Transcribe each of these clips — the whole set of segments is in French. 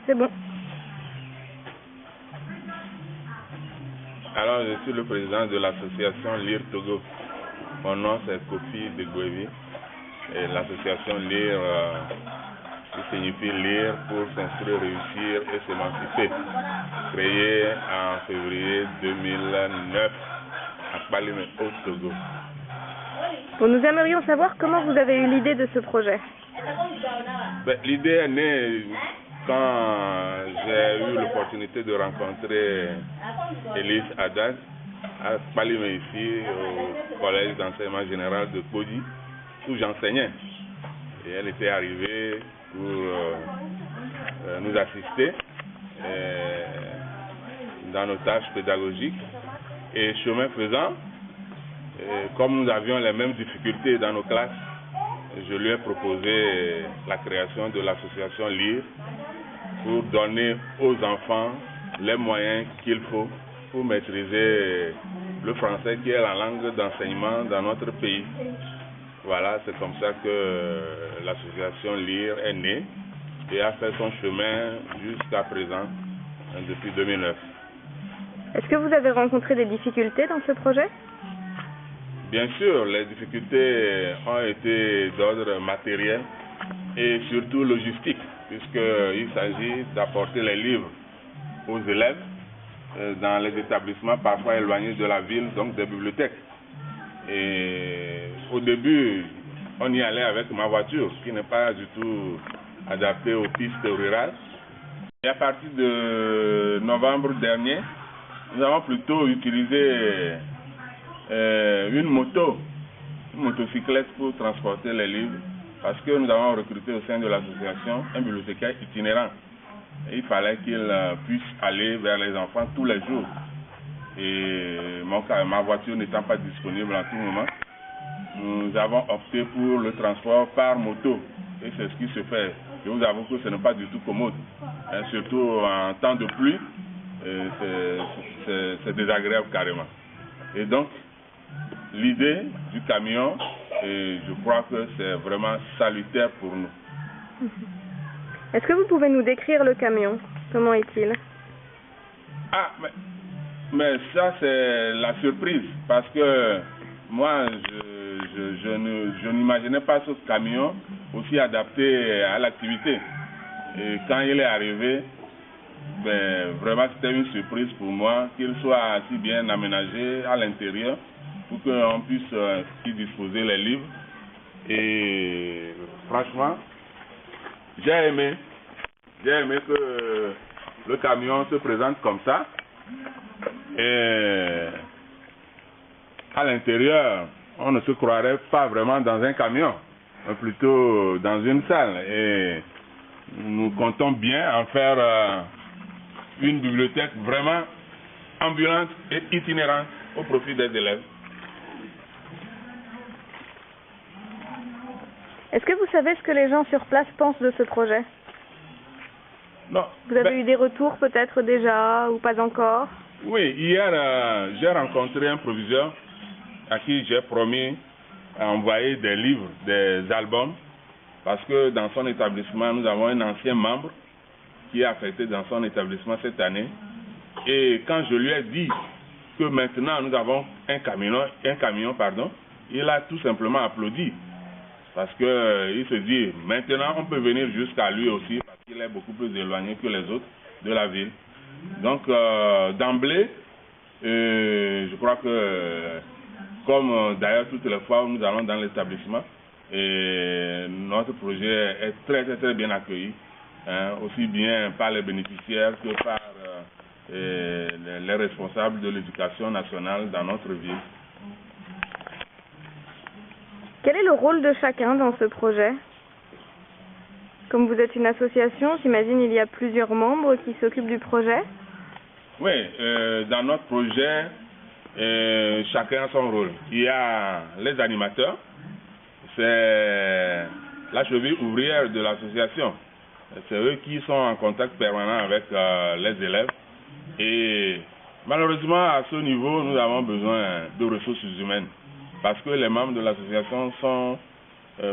C'est bon. Alors, je suis le président de l'association Lire Togo. Mon nom, c'est Kofi Degwevi. Et l'association Lire, qui signifie lire pour s'instruire, réussir et s'émanciper. Créée en février 2009 à Palimé, au Togo. Bon, nous aimerions savoir comment vous avez eu l'idée de ce projet. L'idée est née quand j'ai eu l'opportunité de rencontrer Elise Haddad à Palimé ici, au collège d'enseignement général de Kodi, où j'enseignais. Et elle était arrivée pour nous assister dans nos tâches pédagogiques. Et chemin faisant, comme nous avions les mêmes difficultés dans nos classes, je lui ai proposé la création de l'association Lire pour donner aux enfants les moyens qu'il faut pour maîtriser le français qui est la langue d'enseignement dans notre pays. Voilà, c'est comme ça que l'association Lire est née et a fait son chemin jusqu'à présent, depuis 2009. Est-ce que vous avez rencontré des difficultés dans ce projet? Bien sûr, les difficultés ont été d'ordre matériel et surtout logistique, puisqu'il s'agit d'apporter les livres aux élèves dans les établissements parfois éloignés de la ville, donc des bibliothèques. Et au début, on y allait avec ma voiture, qui n'est pas du tout adaptée aux pistes rurales. Et à partir de novembre dernier, nous avons plutôt utilisé une motocyclette pour transporter les livres, parce que nous avons recruté au sein de l'association un bibliothécaire itinérant. Et il fallait qu'il puisse aller vers les enfants tous les jours. Et ma voiture n'étant pas disponible en tout moment, nous avons opté pour le transport par moto. Et c'est ce qui se fait. Je vous avoue que ce n'est pas du tout commode. Surtout en temps de pluie, c'est désagréable carrément. Et donc, l'idée du camion, je crois que c'est vraiment salutaire pour nous. Est-ce que vous pouvez nous décrire le camion? Comment est-il? Ah, mais ça c'est la surprise, parce que moi je n'imaginais pas ce camion aussi adapté à l'activité. Et quand il est arrivé, vraiment c'était une surprise pour moi qu'il soit si bien aménagé à l'intérieur pour qu'on puisse y disposer les livres. Et franchement, j'ai aimé que le camion se présente comme ça. Et à l'intérieur, on ne se croirait pas vraiment dans un camion, mais plutôt dans une salle. Et nous comptons bien en faire une bibliothèque vraiment ambulante et itinérante au profit des élèves. Est-ce que vous savez ce que les gens sur place pensent de ce projet? Non. Vous avez eu des retours peut-être déjà ou pas encore? Oui, hier j'ai rencontré un proviseur à qui j'ai promis d'envoyer des livres, des albums, parce que dans son établissement, nous avons un ancien membre qui est affecté dans son établissement cette année. Et quand je lui ai dit que maintenant nous avons un camion, il a tout simplement applaudi. Parce qu'il se dit, maintenant on peut venir jusqu'à lui aussi, parce qu'il est beaucoup plus éloigné que les autres de la ville. Donc d'emblée, je crois que, comme d'ailleurs toutes les fois où nous allons dans l'établissement, notre projet est très bien accueilli, aussi bien par les bénéficiaires que par les responsables de l'éducation nationale dans notre ville. Quel est le rôle de chacun dans ce projet? Comme vous êtes une association, j'imagine il y a plusieurs membres qui s'occupent du projet. Oui, dans notre projet, chacun a son rôle. Il y a les animateurs, c'est la cheville ouvrière de l'association. C'est eux qui sont en contact permanent avec les élèves. Et malheureusement, à ce niveau, nous avons besoin de ressources humaines. Parce que les membres de l'association sont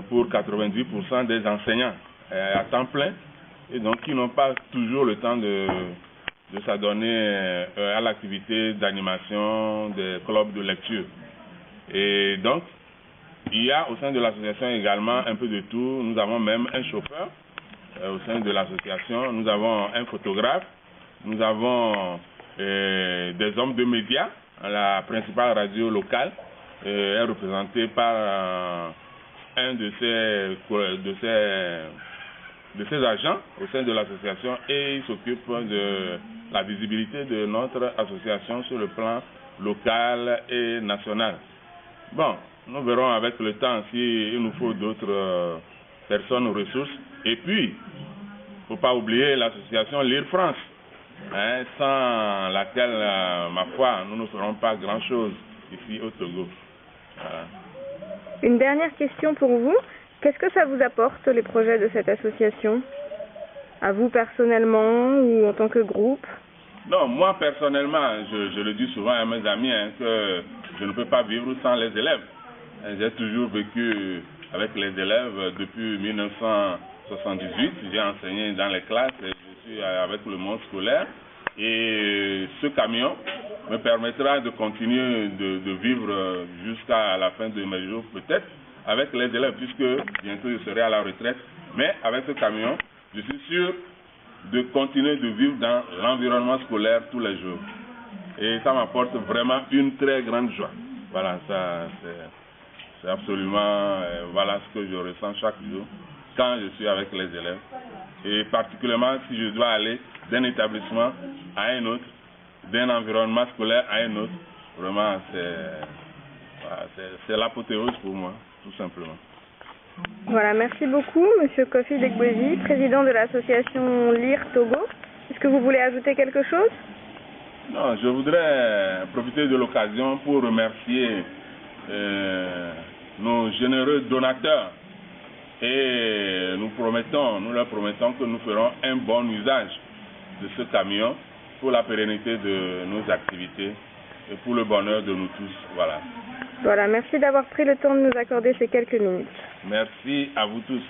pour 90% des enseignants à temps plein et donc qui n'ont pas toujours le temps de s'adonner à l'activité d'animation des clubs de lecture. Et donc, il y a au sein de l'association également un peu de tout. Nous avons même un chauffeur au sein de l'association. Nous avons un photographe. Nous avons des hommes de médias. La principale radio locale est représentée par un de ses agents au sein de l'association, et il s'occupe de la visibilité de notre association sur le plan local et national. Bon, nous verrons avec le temps s'il nous faut d'autres personnes aux ressources. Et puis, il ne faut pas oublier l'association Lire France, hein, sans laquelle, ma foi, nous ne ferons pas grand-chose ici au Togo. Voilà. Une dernière question pour vous. Qu'est-ce que ça vous apporte, les projets de cette association? À vous personnellement ou en tant que groupe? Non, moi personnellement, je le dis souvent à mes amis, hein, que je ne peux pas vivre sans les élèves. J'ai toujours vécu avec les élèves depuis 1978. J'ai enseigné dans les classes et je suis avec le monde scolaire. Et ce camion me permettra de continuer de vivre jusqu'à la fin de mes jours, peut-être, avec les élèves, puisque bientôt je serai à la retraite. Mais avec ce camion, je suis sûr de continuer de vivre dans l'environnement scolaire tous les jours. Et ça m'apporte vraiment une très grande joie. Voilà, ça c'est absolument voilà ce que je ressens chaque jour quand je suis avec les élèves. Et particulièrement si je dois aller d'un établissement à un autre, d'un environnement scolaire à un autre, vraiment c'est l'apothéose pour moi, tout simplement. Voilà, merci beaucoup, Monsieur Kofi Degbozi, président de l'association Lire Togo. Est-ce que vous voulez ajouter quelque chose? Non, je voudrais profiter de l'occasion pour remercier nos généreux donateurs et nous leur promettons que nous ferons un bon usage de ce camion pour la pérennité de nos activités et pour le bonheur de nous tous. Voilà. Voilà, merci d'avoir pris le temps de nous accorder ces quelques minutes. Merci à vous tous.